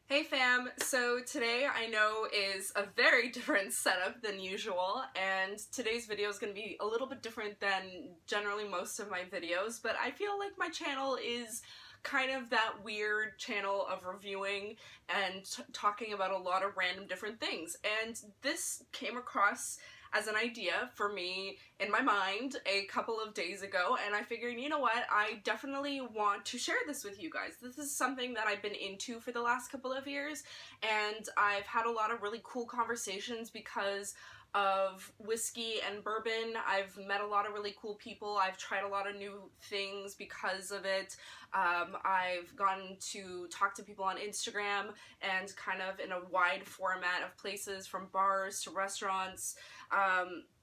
Hey fam, so today I know is a very different setup than usual, and today's video is going to be a little bit different than generally most of my videos, but I feel like my channel is kind of that weird channel of reviewing and talking about a lot of random different things, and this came across as an idea for me in my mind a couple of days ago, and I figured, you know what, I definitely want to share this with you guys. This is something that I've been into for the last couple of years, and I've had a lot of really cool conversations because of whiskey and bourbon. I've met a lot of really cool people. I've tried a lot of new things because of it. I've gotten to talk to people on Instagram and kind of in a wide format of places from bars to restaurants.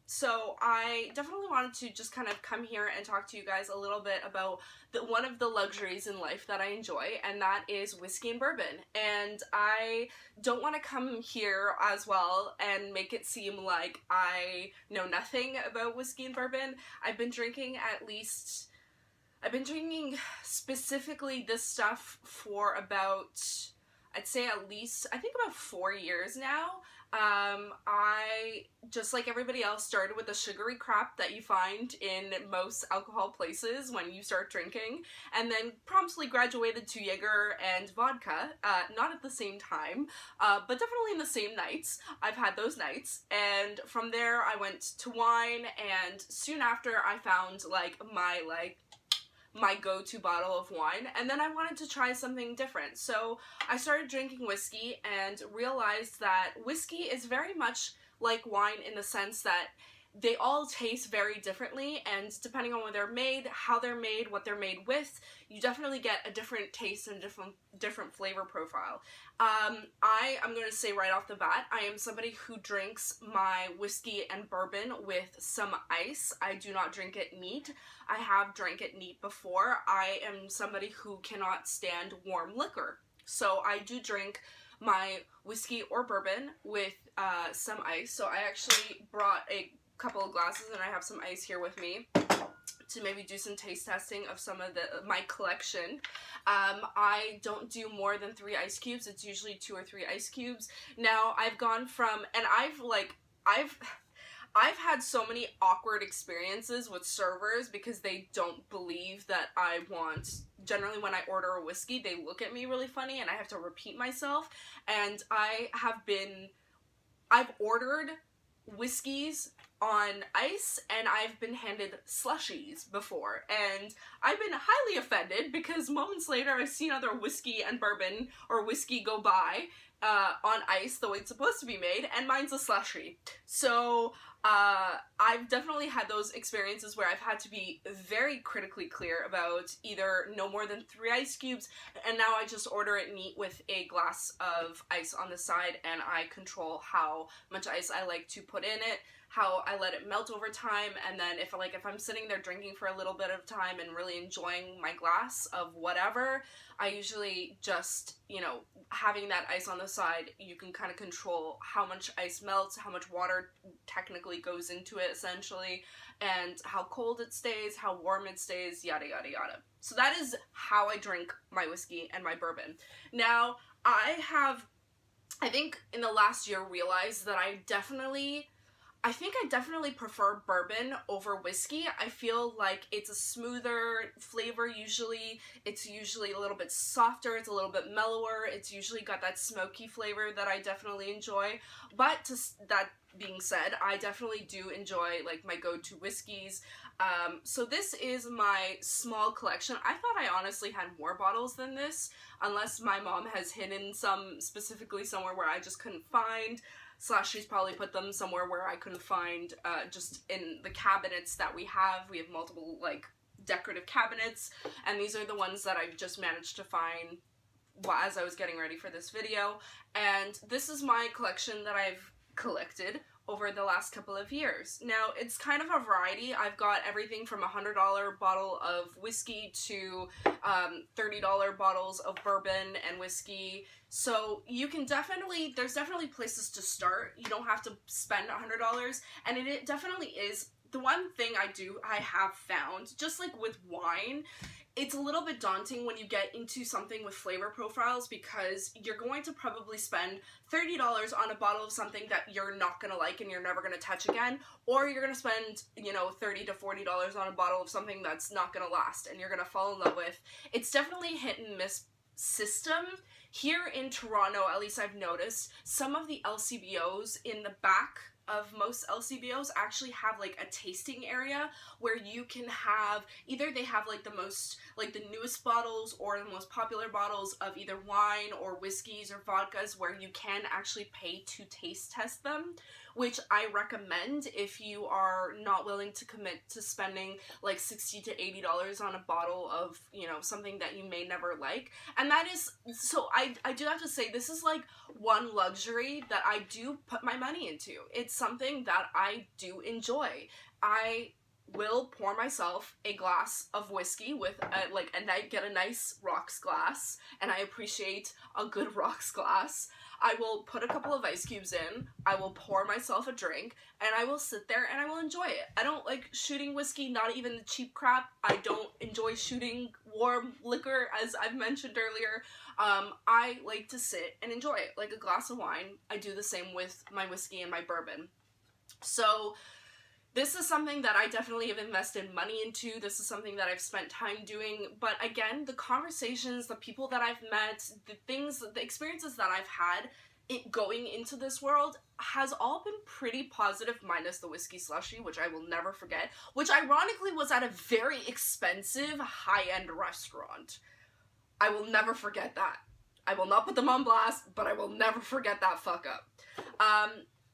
So I definitely wanted to just kind of come here and talk to you guys a little bit about one of the luxuries in life that I enjoy, and that is whiskey and bourbon. And I don't want to come here as well and make it seem like I know nothing about whiskey and bourbon. I've been drinking specifically this stuff for about, I'd say at least, I think about 4 years now. I, just like everybody else, started with the sugary crap that you find in most alcohol places when you start drinking, and then promptly graduated to Jaeger and vodka, not at the same time, but definitely in the same nights. I've had those nights, and from there I went to wine, and soon after I found my go-to bottle of wine, and then I wanted to try something different. So I started drinking whiskey and realized that whiskey is very much like wine in the sense that they all taste very differently, and depending on where they're made, how they're made, what they're made with, you definitely get a different taste and different flavor profile. I am going to say right off the bat, I am somebody who drinks my whiskey and bourbon with some ice. I do not drink it neat. I have drank it neat before. I am somebody who cannot stand warm liquor. So I do drink my whiskey or bourbon with some ice. So I actually brought a couple of glasses and I have some ice here with me to maybe do some taste testing of some of my collection. I don't do more than 3 ice cubes. It's usually 2 or 3 ice cubes. Now I've gone from, and I've had so many awkward experiences with servers because they don't believe that I want, generally when I order a whiskey, they look at me really funny and I have to repeat myself. And I've ordered whiskeys on ice, and I've been handed slushies before, and I've been highly offended because moments later I've seen other whiskey and bourbon or whiskey go by on ice the way it's supposed to be made, and mine's a slushie. So I've definitely had those experiences where I've had to be very critically clear about either no more than 3 ice cubes, and now I just order it neat with a glass of ice on the side, and I control how much ice I like to put in it, how I let it melt over time, and then if I'm sitting there drinking for a little bit of time and really enjoying my glass of whatever, I usually just, having that ice on the side, you can kind of control how much ice melts, how much water technically goes into it essentially, and how cold it stays, how warm it stays, yada yada yada. So that is how I drink my whiskey and my bourbon. Now, I think in the last year realized that I definitely prefer bourbon over whiskey. I feel like it's a smoother flavor usually. It's usually a little bit softer, it's a little bit mellower, it's usually got that smoky flavor that I definitely enjoy. But that being said, I definitely do enjoy my go-to whiskeys. So this is my small collection. I thought I honestly had more bottles than this, unless my mom has hidden some specifically somewhere where I just couldn't find. / she's probably put them somewhere where I couldn't find, just in the cabinets that we have. We have multiple, decorative cabinets, and these are the ones that I've just managed to find as I was getting ready for this video. And this is my collection that I've collected over the last couple of years. Now, it's kind of a variety. I've got everything from a $100 bottle of whiskey to $30 bottles of bourbon and whiskey. So you can there's definitely places to start. You don't have to spend $100, and it definitely is the one thing I have found, just like with wine, it's a little bit daunting when you get into something with flavor profiles, because you're going to probably spend $30 on a bottle of something that you're not going to like and you're never going to touch again, or you're going to spend, you know, $30 to $40 on a bottle of something that's not going to last and you're going to fall in love with. It's definitely hit and miss system. Here in Toronto, at least I've noticed, some of the LCBOs in the back of most LCBOs actually have like a tasting area where you can have, either they have like the most, like the newest bottles or the most popular bottles of either wine or whiskeys or vodkas, where you can actually pay to taste test them, which I recommend if you are not willing to commit to spending like $60 to $80 on a bottle of, you know, something that you may never like. And that is, so I do have to say, this is like one luxury that I do put my money into. It's something that I do enjoy. I will pour myself a glass of whiskey with get a nice rocks glass, and I appreciate a good rocks glass. I will put a couple of ice cubes in, I will pour myself a drink, and I will sit there and I will enjoy it. I don't like shooting whiskey, not even the cheap crap. I don't enjoy shooting warm liquor, as I've mentioned earlier. I like to sit and enjoy it, like a glass of wine. I do the same with my whiskey and my bourbon. So this is something that I definitely have invested money into. This is something that I've spent time doing. But again, the conversations, the people that I've met, the experiences that I've had going into this world has all been pretty positive, minus the whiskey slushie, which I will never forget, which ironically was at a very expensive high-end restaurant. I will never forget that. I will not put them on blast, but I will never forget that fuck up.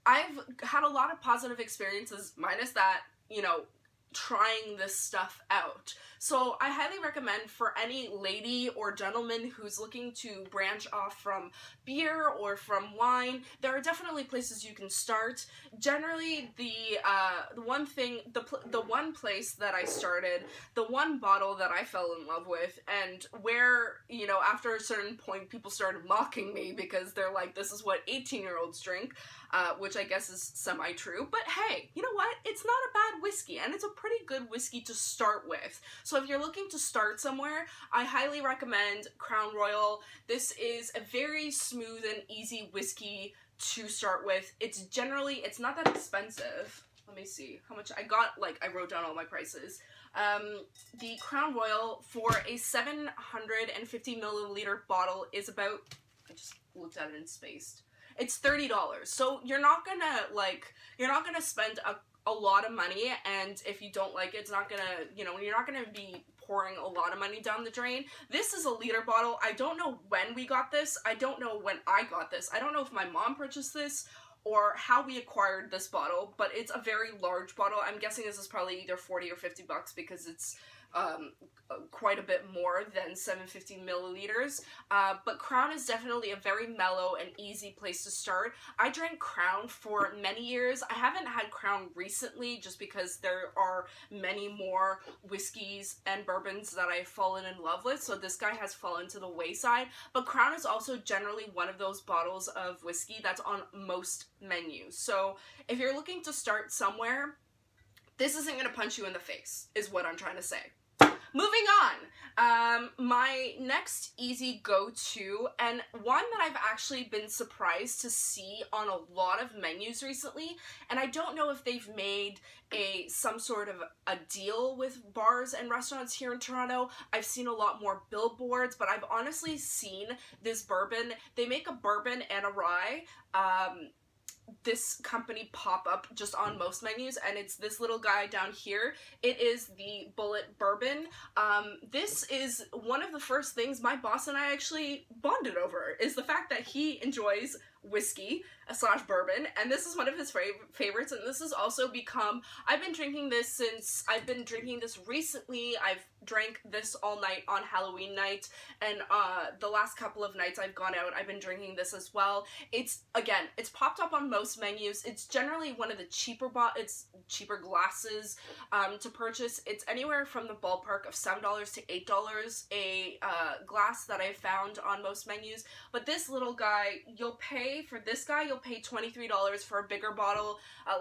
I've had a lot of positive experiences, minus that, you know, trying this stuff out. So I highly recommend for any lady or gentleman who's looking to branch off from beer or from wine, there are definitely places you can start. Generally, the one place that I started, the one bottle that I fell in love with, and where, you know, after a certain point people started mocking me because they're like, this is what 18-year-olds drink, which I guess is semi-true, but hey, you know what? It's not a bad whiskey, and it's a pretty good whiskey to start with. So if you're looking to start somewhere, I highly recommend Crown Royal. This is a very smooth and easy whiskey to start with. It's not that expensive. Let me see how much I got. Like, I wrote down all my prices. The Crown Royal for a 750 milliliter bottle is about, I just looked at it and spaced. It's $30. So you're not gonna spend a lot of money, and if you don't like it, it's not gonna, you know, you're not gonna be pouring a lot of money down the drain. This is a liter bottle. I don't know when we got this. I don't know when I got this. I don't know if my mom purchased this or how we acquired this bottle, but it's a very large bottle. I'm guessing this is probably either 40 or 50 bucks because it's quite a bit more than 750 milliliters, but Crown is definitely a very mellow and easy place to start. I drank Crown for many years. I haven't had Crown recently just because there are many more whiskeys and bourbons that I've fallen in love with, so this guy has fallen to the wayside, but Crown is also generally one of those bottles of whiskey that's on most menus. So if you're looking to start somewhere, this isn't going to punch you in the face, is what I'm trying to say. Moving on, my next easy go-to, and one that I've actually been surprised to see on a lot of menus recently, and I don't know if they've made some sort of a deal with bars and restaurants here in Toronto. I've seen a lot more billboards, but I've honestly seen this bourbon. They make a bourbon and a rye, this company pop up just on most menus, and it's this little guy down here. It is the Bullet Bourbon. This is one of the first things my boss and I actually bonded over, is the fact that he enjoys whiskey / bourbon, and this is one of his favorites, and this has also become, I've been drinking this recently. I've drank this all night on Halloween night, and the last couple of nights I've gone out, I've been drinking this as well. It's popped up on most menus. It's generally one of the cheaper glasses to purchase. It's anywhere from the ballpark of $7 to $8 a glass that I found on most menus, but this little guy, you'll pay pay for this guy, you'll pay $23 for a bigger bottle.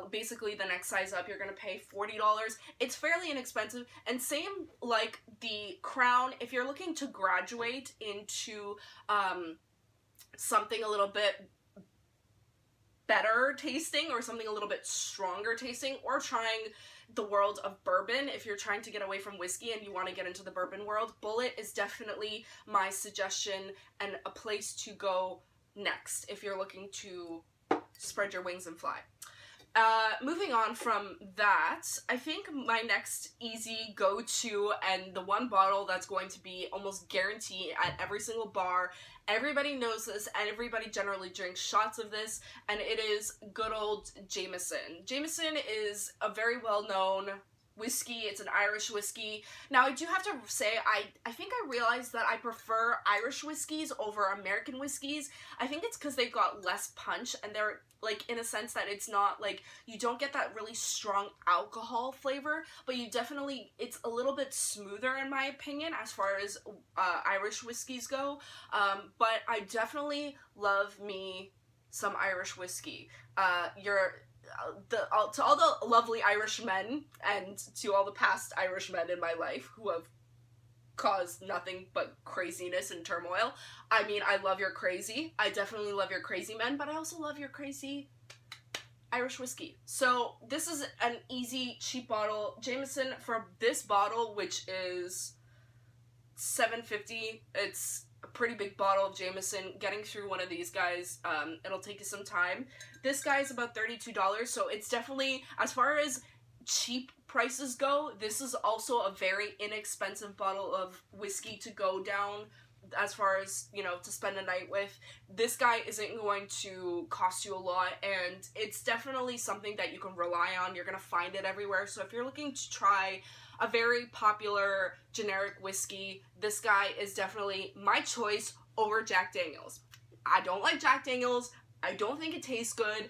Basically, the next size up, you're gonna pay $40. It's fairly inexpensive, and same like the Crown, if you're looking to graduate into something a little bit better tasting or something a little bit stronger tasting, or trying the world of bourbon, if you're trying to get away from whiskey and you want to get into the bourbon world, Bullet is definitely my suggestion and a place to go next if you're looking to spread your wings and fly. Moving on from that, I think my next easy go-to and the one bottle that's going to be almost guaranteed at every single bar, everybody knows this and everybody generally drinks shots of this, and it is good old Jameson. Jameson is a very well-known whiskey. It's an Irish whiskey. Now, I do have to say, I think I realized that I prefer Irish whiskeys over American whiskeys. I think it's because they've got less punch, and they're, like, in a sense that it's not, like, you don't get that really strong alcohol flavor, but you definitely, it's a little bit smoother, in my opinion, as far as Irish whiskeys go, but I definitely love me some Irish whiskey. To all the lovely Irish men and to all the past Irish men in my life who have caused nothing but craziness and turmoil. I mean, I love your crazy. I definitely love your crazy men, but I also love your crazy Irish whiskey. So this is an easy, cheap bottle. Jameson, for this bottle, which is $7.50, it's a pretty big bottle of Jameson. Getting through one of these guys, it'll take you some time. This guy is about $32, so it's definitely, as far as cheap prices go, this is also a very inexpensive bottle of whiskey to go down as far as, you know, to spend a night with. This guy isn't going to cost you a lot, and it's definitely something that you can rely on. You're gonna find it everywhere, so if you're looking to try a very popular generic whiskey, this guy is definitely my choice over Jack Daniels. I don't like Jack Daniels. I don't think it tastes good.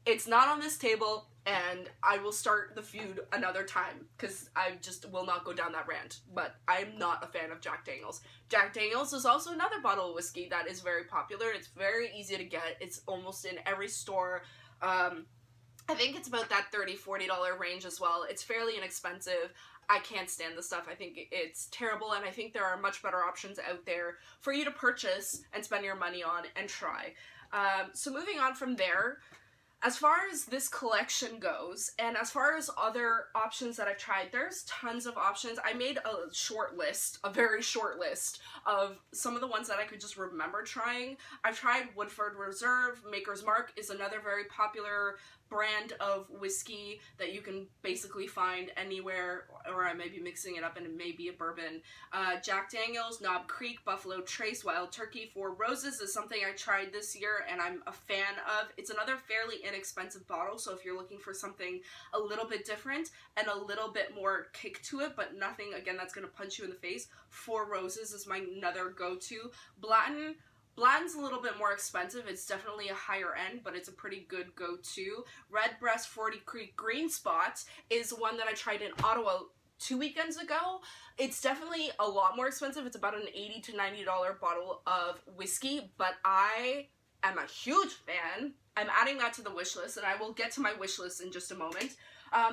It's not on this table, and I will start the feud another time because I just will not go down that rant. But I'm not a fan of Jack Daniels. Jack Daniels is also another bottle of whiskey that is very popular. It's very easy to get. It's almost in every store. I think it's about that $30, $40 range as well. It's fairly inexpensive. I can't stand this stuff. I think it's terrible, and I think there are much better options out there for you to purchase and spend your money on and try. So moving on from there, as far as this collection goes, and as far as other options that I've tried, there's tons of options. I made a short list, a very short list, of some of the ones that I could just remember trying. I've tried Woodford Reserve. Maker's Mark is another very popular brand of whiskey that you can basically find anywhere, or I may be mixing it up and it may be a bourbon. Jack Daniels, Knob Creek, Buffalo Trace, Wild Turkey, Four Roses is something I tried this year and I'm a fan of. It's another fairly inexpensive bottle, so if you're looking for something a little bit different and a little bit more kick to it, but nothing, again, that's going to punch you in the face, Four Roses is my another go-to. Blanton's a little bit more expensive. It's definitely a higher end, but it's a pretty good go-to. Redbreast 40 Creek Green Spot is one that I tried in Ottawa 2 weekends ago. It's definitely a lot more expensive. It's about an $80 to $90 bottle of whiskey, but I am a huge fan. I'm adding that to the wish list, and I will get to my wish list in just a moment.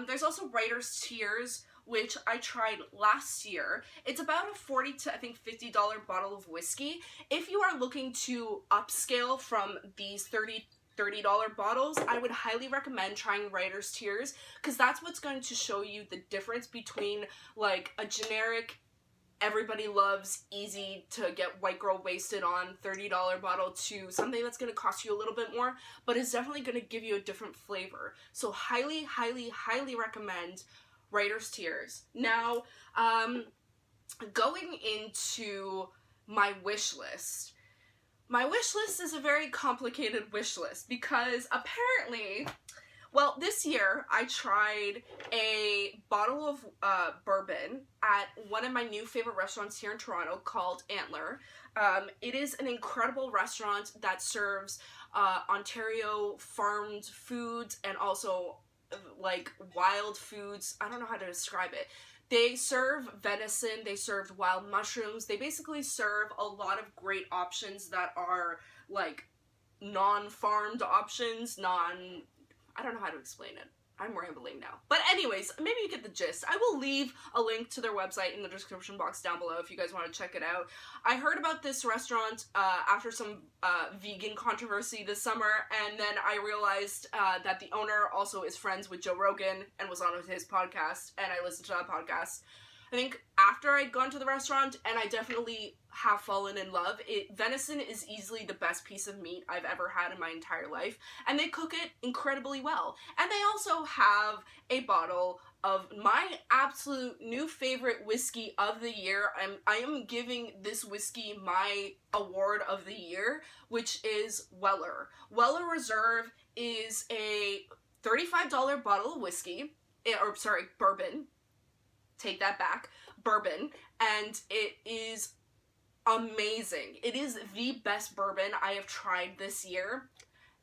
There's also Writer's Tears, which I tried last year. It's about a $40 to, I think, $50 bottle of whiskey. If you are looking to upscale from these $30 bottles, I would highly recommend trying Writer's Tears, because that's what's going to show you the difference between, like, a generic, everybody loves, easy to get white girl wasted on $30 bottle to something that's going to cost you a little bit more, but is definitely going to give you a different flavor. So highly, highly, highly recommend Writer's Tears. Now, going into my wish list. My wish list is a very complicated wish list because apparently, well, this year I tried a bottle of bourbon at one of my new favorite restaurants here in Toronto called Antler. It is an incredible restaurant that serves Ontario farmed foods and also like wild foods. I don't know how to describe it. They serve venison, they serve wild mushrooms, they basically serve a lot of great options that are like non-farmed options, I don't know how to explain it. I'm rambling now. But anyways, maybe you get the gist. I will leave a link to their website in the description box down below if you guys want to check it out. I heard about this restaurant after some vegan controversy this summer, and then I realized that the owner also is friends with Joe Rogan and was on his podcast, and I listened to that podcast. I think after I'd gone to the restaurant, and I definitely have fallen in love. Venison is easily the best piece of meat I've ever had in my entire life, and they cook it incredibly well. And they also have a bottle of my absolute new favorite whiskey of the year. I am giving this whiskey my award of the year, which is Weller. Weller Reserve is a $35 bottle of whiskey, bourbon. Take that back, bourbon, and it is amazing. It is the best bourbon I have tried this year,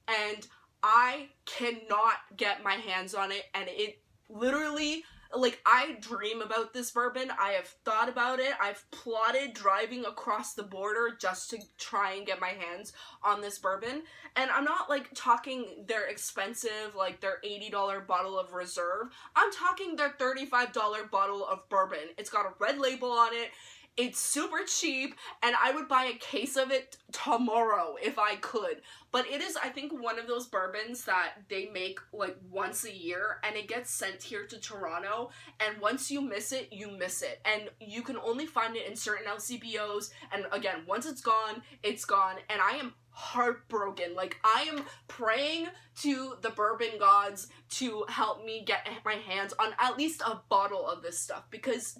and I cannot get my hands on it, and it literally, like, I dream about this bourbon. I have thought about it. I've plotted driving across the border just to try and get my hands on this bourbon. And I'm not, like, talking their expensive, like, their $80 bottle of Reserve. I'm talking their $35 bottle of bourbon. It's got a red label on it. It's super cheap, and I would buy a case of it tomorrow if I could. But it is, I think, one of those bourbons that they make, like, once a year, and it gets sent here to Toronto, and once you miss it, you miss it. And you can only find it in certain LCBOs, and again, once it's gone, and I am heartbroken. Like, I am praying to the bourbon gods to help me get my hands on at least a bottle of this stuff, because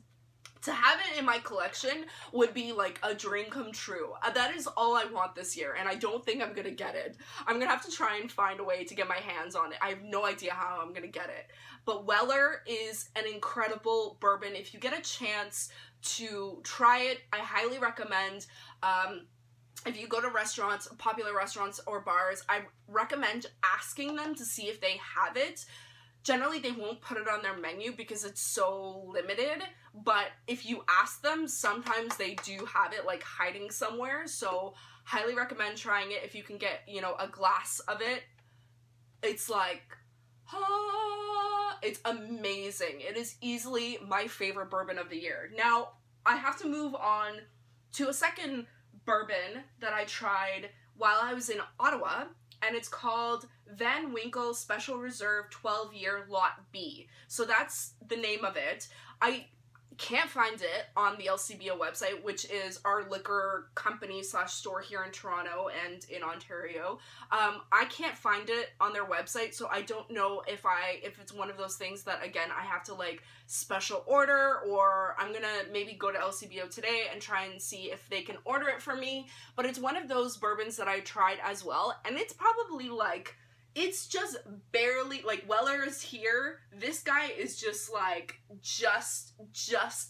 to have it in my collection would be like a dream come true. That is all I want this year, and I don't think I'm gonna get it. I'm gonna have to try and find a way to get my hands on it. I have no idea how I'm gonna get it. But Weller is an incredible bourbon. If you get a chance to try it, I highly recommend. If you go to restaurants, popular restaurants or bars, I recommend asking them to see if they have it. Generally, they won't put it on their menu because it's so limited, but if you ask them, sometimes they do have it, like, hiding somewhere, so highly recommend trying it if you can get, you know, a glass of it. It's like, it's amazing. It is easily my favorite bourbon of the year. Now, I have to move on to a second bourbon that I tried while I was in Ottawa, and it's called Van Winkle Special Reserve 12-Year Lot B. So that's the name of it. I can't find it on the LCBO website, which is our liquor company / store here in Toronto and in Ontario. I can't find it on their website, so I don't know if it's one of those things that, again, I have to, like, special order, or I'm gonna maybe go to LCBO today and try and see if they can order it for me. But it's one of those bourbons that I tried as well, and it's probably, like, it's just barely, like, Weller is here. This guy is just, like, just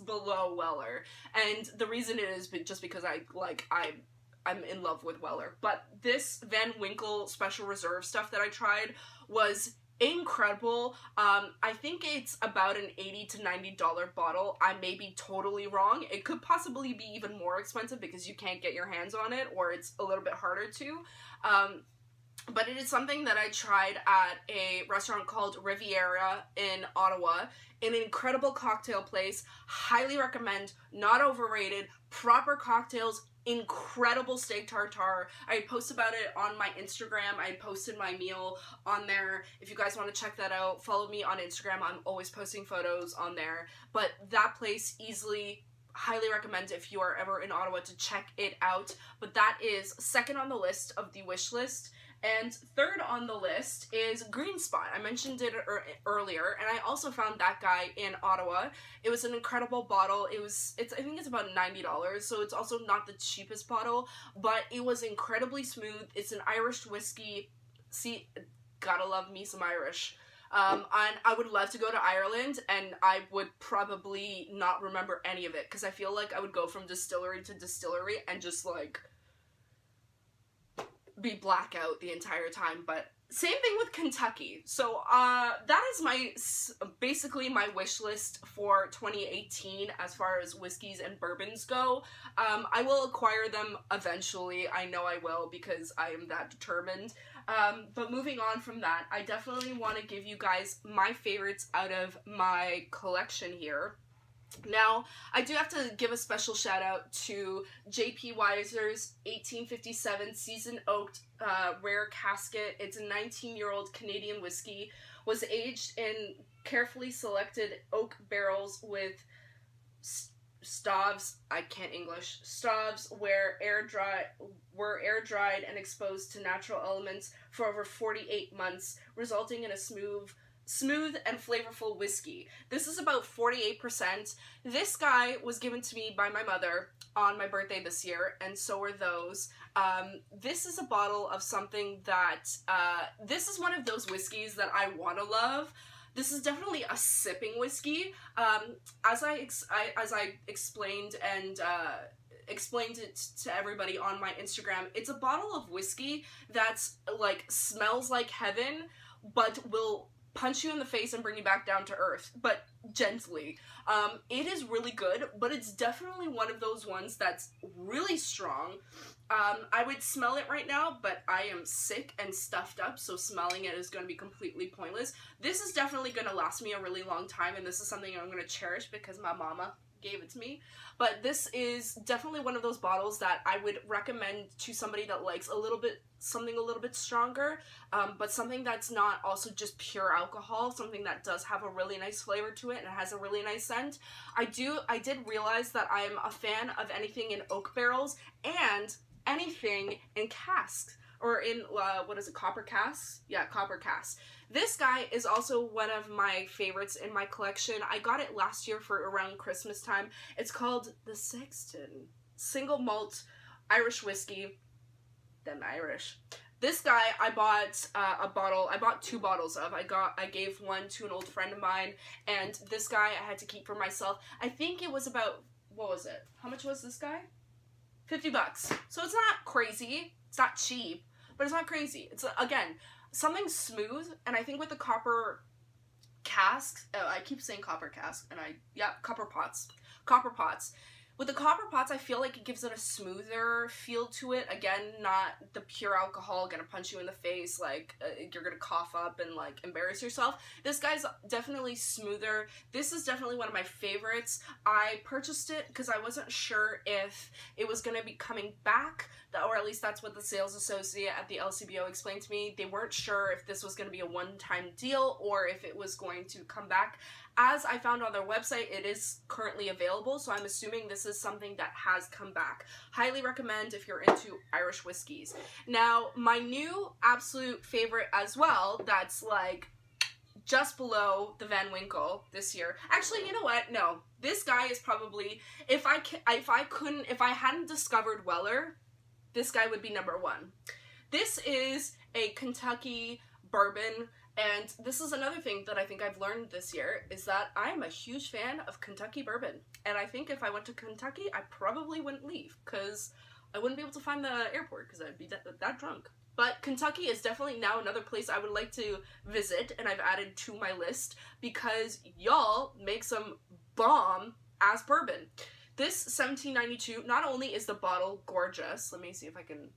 below Weller. And the reason it is just because I'm in love with Weller. But this Van Winkle Special Reserve stuff that I tried was incredible. I think it's about an $80 to $90 bottle. I may be totally wrong. It could possibly be even more expensive because you can't get your hands on it, or it's a little bit harder to. But it is something that I tried at a restaurant called Riviera in Ottawa, an incredible cocktail place. Highly recommend, not overrated, proper cocktails, incredible steak tartare. I post about it on my Instagram. I posted my meal on there. If you guys want to check that out, follow me on Instagram. I'm always posting photos on there. But that place easily, highly recommend if you are ever in Ottawa to check it out. But that is second on the list of the wish list. And third on the list is Green Spot. I mentioned it earlier, and I also found that guy in Ottawa. It was an incredible bottle. I think it's about $90, so it's also not the cheapest bottle, but it was incredibly smooth. It's an Irish whiskey. See, gotta love me some Irish. And I would love to go to Ireland, and I would probably not remember any of it, because I feel like I would go from distillery to distillery and just, like, be blackout the entire time, but same thing with Kentucky. So that is basically my wish list for 2018 as far as whiskeys and bourbons go. I will acquire them eventually. I know I will, because I am that determined. But moving on from that, I definitely want to give you guys my favorites out of my collection here. Now, I do have to give a special shout out to J.P. Weiser's 1857 Seasoned Oaked Rare Casket. It's a 19-year-old Canadian whiskey, was aged in carefully selected oak barrels with staves, I can't English, staves were air dried and exposed to natural elements for over 48 months, resulting in a smooth and flavorful whiskey. This is about 48%. This guy was given to me by my mother on my birthday this year, and so are those. This is a bottle of something that, this is one of those whiskeys that I want to love. This is definitely a sipping whiskey. As I explained and explained it to everybody on my Instagram, it's a bottle of whiskey that's like smells like heaven, but will punch you in the face and bring you back down to earth, but gently. It is really good, but it's definitely one of those ones that's really strong. I would smell it right now, but I am sick and stuffed up, so smelling it is going to be completely pointless. This is definitely going to last me a really long time, and this is something I'm going to cherish because my mama gave it to me. But this is definitely one of those bottles that I would recommend to somebody that likes something a little bit stronger, but something that's not also just pure alcohol, something that does have a really nice flavor to it and it has a really nice scent. I did realize that I'm a fan of anything in oak barrels and anything in casks, or in, what is it, copper casks? Yeah, copper casks. This guy is also one of my favorites in my collection. I got it last year for around Christmas time. It's called the Sexton Single Malt Irish Whiskey. Them Irish. This guy, I bought I bought 2 bottles of. I gave one to an old friend of mine, and this guy I had to keep for myself. I think it was about, what was it? How much was this guy? $50. So it's not crazy. It's not cheap, but it's not crazy. It's, again, something smooth, and I think with the copper casks, I keep saying copper cask, and copper pots. With the copper pots, I feel like it gives it a smoother feel to it. Again, not the pure alcohol gonna punch you in the face, like, you're gonna cough up and, like, embarrass yourself. This guy's definitely smoother. This is definitely one of my favorites. I purchased it because I wasn't sure if it was gonna be coming back, or at least that's what the sales associate at the LCBO explained to me. They weren't sure if this was gonna be a one-time deal or if it was going to come back. As I found on their website, it is currently available, so I'm assuming this is something that has come back. Highly recommend if you're into Irish whiskeys. Now, my new absolute favorite as well, that's like just below the Van Winkle this year. Actually, you know what? No. This guy is probably, if I hadn't discovered Weller, this guy would be number 1. This is a Kentucky bourbon. And this is another thing that I think I've learned this year, is that I'm a huge fan of Kentucky bourbon. And I think if I went to Kentucky, I probably wouldn't leave, because I wouldn't be able to find the airport, because I'd be that drunk. But Kentucky is definitely now another place I would like to visit, and I've added to my list, because y'all make some bomb-ass bourbon. This 1792, not only is the bottle gorgeous, let me see if I can,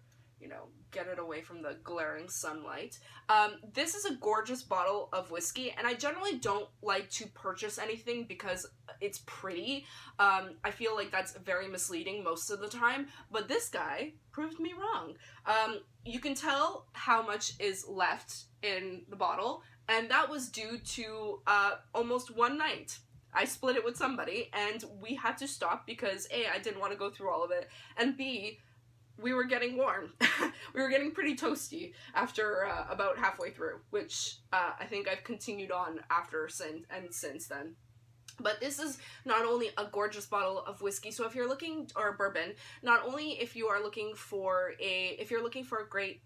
get it away from the glaring sunlight. This is a gorgeous bottle of whiskey, and I generally don't like to purchase anything because it's pretty. I feel like that's very misleading most of the time, but this guy proved me wrong. You can tell how much is left in the bottle, and that was due to almost one night. I split it with somebody, and we had to stop because A, I didn't want to go through all of it, and B, we were getting warm. We were getting pretty toasty after about halfway through, which I think I've continued on since then. But this is not only a gorgeous bottle of whiskey, so if you're looking, or bourbon, not only if you're looking for a great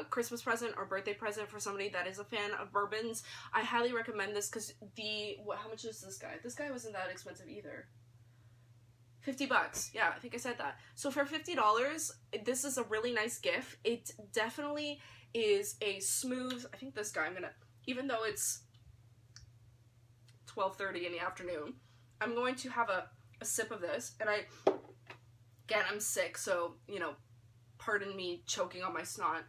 Christmas present or birthday present for somebody that is a fan of bourbons, I highly recommend this, because how much is this guy? This guy wasn't that expensive either. $50. Yeah, I think I said that. So for $50, this is a really nice gift. It definitely is a smooth, I think this guy, even though it's 12:30 in the afternoon, I'm going to have a sip of this. And again, I'm sick, so, you know, pardon me choking on my snot.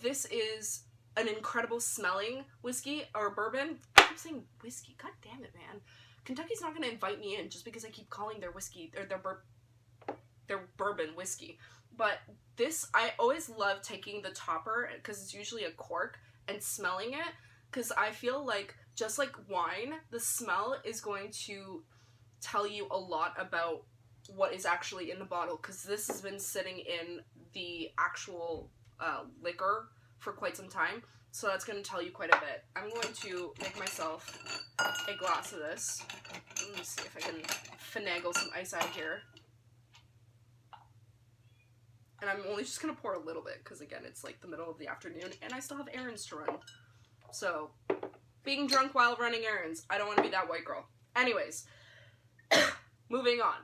This is an incredible smelling whiskey, or bourbon. I keep saying whiskey. God damn it, man. Kentucky's not going to invite me in just because I keep calling their whiskey, or their bourbon whiskey. But this, I always love taking the topper, because it's usually a cork, and smelling it, because I feel like, just like wine, the smell is going to tell you a lot about what is actually in the bottle, because this has been sitting in the actual liquor for quite some time, so that's going to tell you quite a bit. I'm going to make myself a glass of this. Let me see if I can finagle some ice out here. And I'm only just going to pour a little bit, because again, it's like the middle of the afternoon, and I still have errands to run. So, being drunk while running errands, I don't want to be that white girl. Anyways, moving on.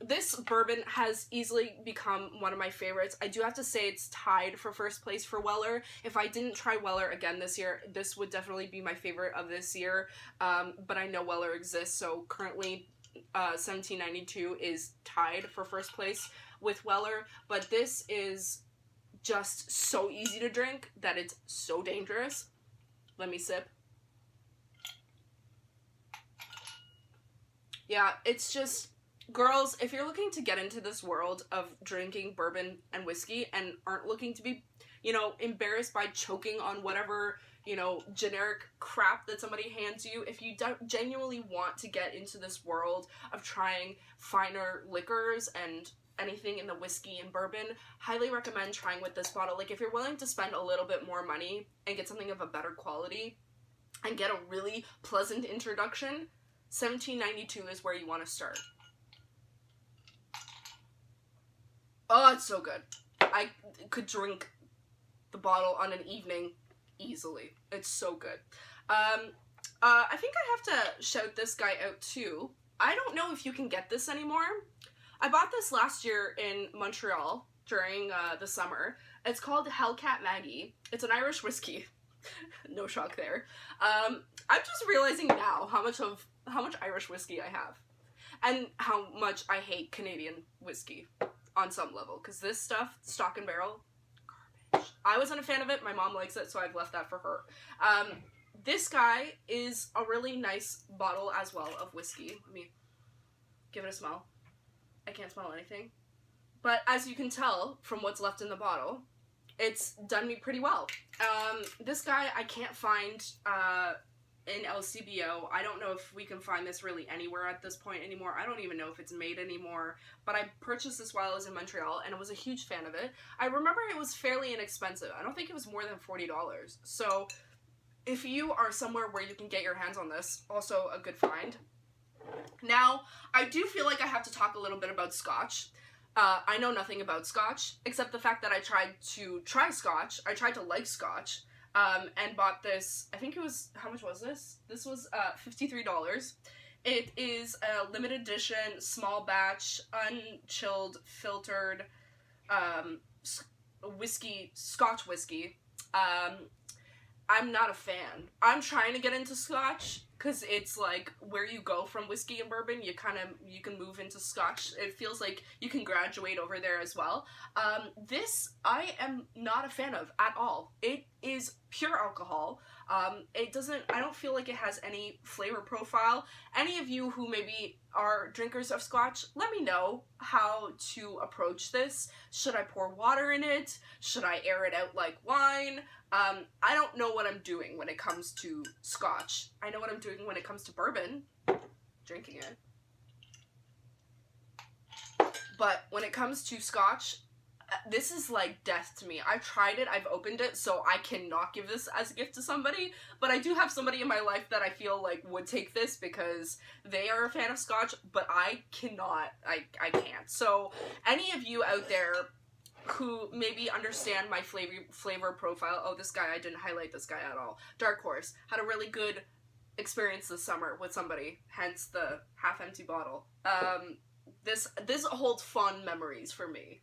This bourbon has easily become one of my favorites. I do have to say it's tied for first place for Weller. If I didn't try Weller again this year, this would definitely be my favorite of this year. But I know Weller exists, so currently 1792 is tied for first place with Weller. But this is just so easy to drink that it's so dangerous. Let me sip. Yeah, it's just, girls, if you're looking to get into this world of drinking bourbon and whiskey and aren't looking to be, you know, embarrassed by choking on whatever, you know, generic crap that somebody hands you, if you genuinely want to get into this world of trying finer liquors and anything in the whiskey and bourbon, highly recommend trying with this bottle. Like, if you're willing to spend a little bit more money and get something of a better quality and get a really pleasant introduction, 1792 is where you want to start. Oh, it's so good. I could drink the bottle on an evening easily. It's so good. I think I have to shout this guy out too. I don't know if you can get this anymore. I bought this last year in Montreal during the summer. It's called Hellcat Maggie. It's an Irish whiskey. No shock there. I'm just realizing now how much Irish whiskey I have, and how much I hate Canadian whiskey on some level, because this stuff, stock and barrel, garbage. I wasn't a fan of it. My mom likes it, so I've left that for her. This guy is a really nice bottle as well of whiskey. Let me give it a smell. I can't smell anything, but as you can tell from what's left in the bottle, it's done me pretty well. This guy I can't find in LCBO. I don't know if we can find this really anywhere at this point anymore. I don't even know if it's made anymore, but I purchased this while I was in Montreal, and I was a huge fan of it. I remember it was fairly inexpensive. I don't think it was more than $40. So if you are somewhere where you can get your hands on this, also a good find. Now, I do feel like I have to talk a little bit about Scotch. I know nothing about Scotch, except the fact that I tried to try Scotch. I tried to like Scotch, and bought this. I think it was, how much was this? This was $53. It is a limited edition, small batch, unchilled, filtered whiskey, Scotch whiskey. I'm not a fan. I'm trying to get into Scotch, because it's like where you go from whiskey and bourbon, you can move into Scotch. It feels like you can graduate over there as well. This I am not a fan of at all. It is pure alcohol. I don't feel like it has any flavor profile. Any of you who maybe are drinkers of Scotch, let me know how to approach this. Should I pour water in it? Should I air it out like wine? I don't know what I'm doing when it comes to Scotch. I know what I'm doing when it comes to bourbon. Drinking it. But when it comes to Scotch, this is like death to me. I've tried it, I've opened it, so I cannot give this as a gift to somebody, but I do have somebody in my life that I feel like would take this because they are a fan of Scotch, but I cannot. I can't. So any of you out there who maybe understand my flavor profile. Oh, this guy, I didn't highlight this guy at all. Dark Horse had a really good experience this summer with somebody, hence the half-empty bottle. this holds fond memories for me.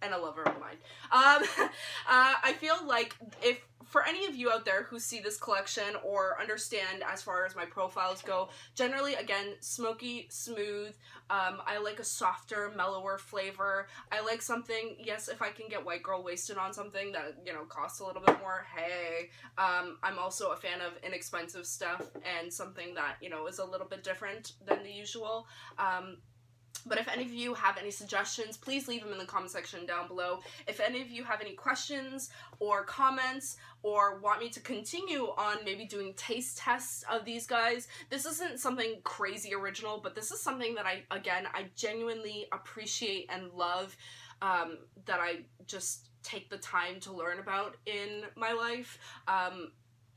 And a lover of mine. I feel like if, for any of you out there who see this collection or understand as far as my profiles go, generally, again, smoky, smooth, I like a softer, mellower flavor. I like something, yes, if I can get white girl wasted on something that, you know, costs a little bit more, hey. I'm also a fan of inexpensive stuff and something that, you know, is a little bit different than the usual. But if any of you have any suggestions, please leave them in the comment section down below. If any of you have any questions or comments or want me to continue on maybe doing taste tests of these guys, this isn't something crazy original, but this is something that I genuinely appreciate and love, that I just take the time to learn about in my life.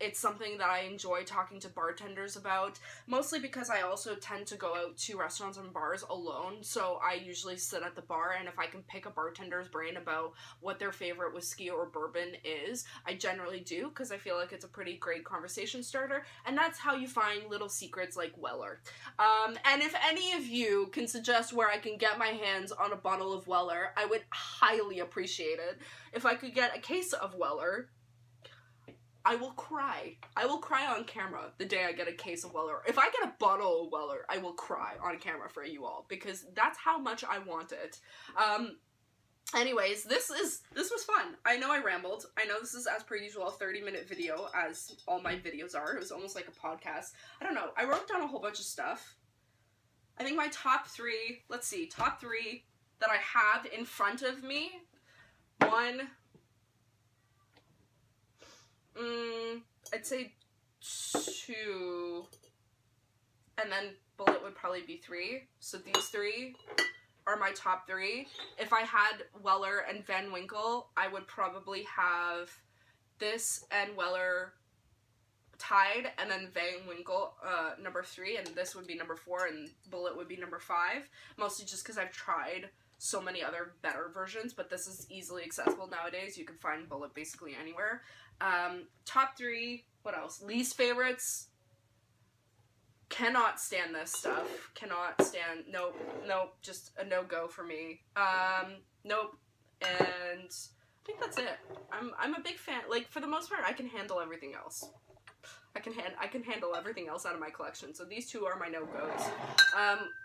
It's something that I enjoy talking to bartenders about, mostly because I also tend to go out to restaurants and bars alone, so I usually sit at the bar, and if I can pick a bartender's brain about what their favorite whiskey or bourbon is, I generally do, because I feel like it's a pretty great conversation starter, and that's how you find little secrets like Weller. And if any of you can suggest where I can get my hands on a bottle of Weller, I would highly appreciate it. If I could get a case of Weller, I will cry. I will cry on camera the day I get a case of Weller. If I get a bottle of Weller, I will cry on camera for you all, because that's how much I want it. Anyways, this was fun. I know I rambled. I know this is, as per usual, a 30-minute video, as all my videos are. It was almost like a podcast. I don't know. I wrote down a whole bunch of stuff. I think my top three that I have in front of me. One, I'd say 2, and then Bullet would probably be 3. So these 3 are my top 3. If I had Weller and Van Winkle, I would probably have this and Weller tied, and then Van Winkle number 3, and this would be number 4, and Bullet would be number 5. Mostly just because I've tried so many other better versions, but this is easily accessible nowadays. You can find Bullet basically anywhere. Top 3, what else? Least favorites. Cannot stand this stuff. Cannot stand, nope, just a no-go for me. Nope, and I think that's it. I'm a big fan, like, for the most part, I can handle everything else. I can handle everything else out of my collection, so these 2 are my no-goes.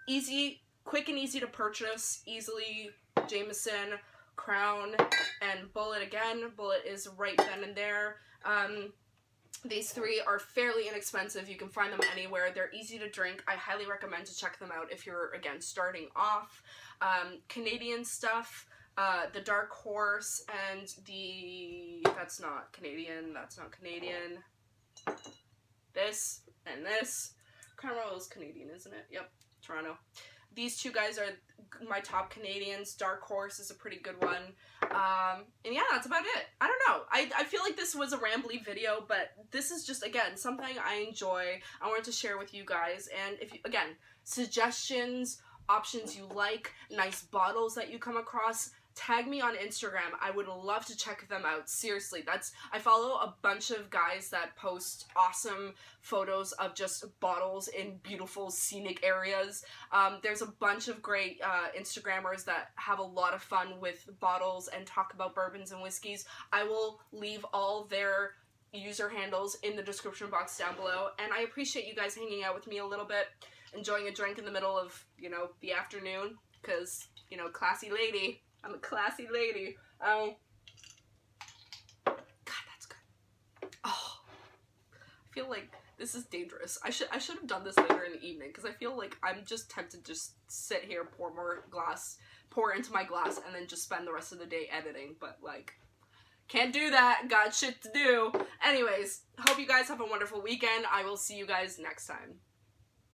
Easy, quick and easy to purchase, easily, Jameson, Crown, and Bullet again. Bullet is right then and there. These 3 are fairly inexpensive. You can find them anywhere. They're easy to drink. I highly recommend to check them out if you're, again, starting off. Canadian stuff, the Dark Horse, and that's not Canadian. This, and this. Crown Royal is Canadian, isn't it? Yep, Toronto. These 2 guys are my top Canadians. Dark Horse is a pretty good one. And yeah, that's about it. I don't know. I feel like this was a rambly video, but this is just, again, something I enjoy. I wanted to share with you guys. And if you, again, suggestions, options you like, nice bottles that you come across, tag me on Instagram. I would love to check them out. Seriously, I follow a bunch of guys that post awesome photos of just bottles in beautiful scenic areas. There's a bunch of great Instagrammers that have a lot of fun with bottles and talk about bourbons and whiskeys. I will leave all their user handles in the description box down below, and I appreciate you guys hanging out with me a little bit, enjoying a drink in the middle of, you know, the afternoon, because, you know, classy lady. I'm a classy lady. God, that's good. Oh, I feel like this is dangerous. I should have done this later in the evening, because I feel like I'm just tempted to just sit here, pour into my glass, and then just spend the rest of the day editing. But, like, can't do that. Got shit to do. Anyways, hope you guys have a wonderful weekend. I will see you guys next time.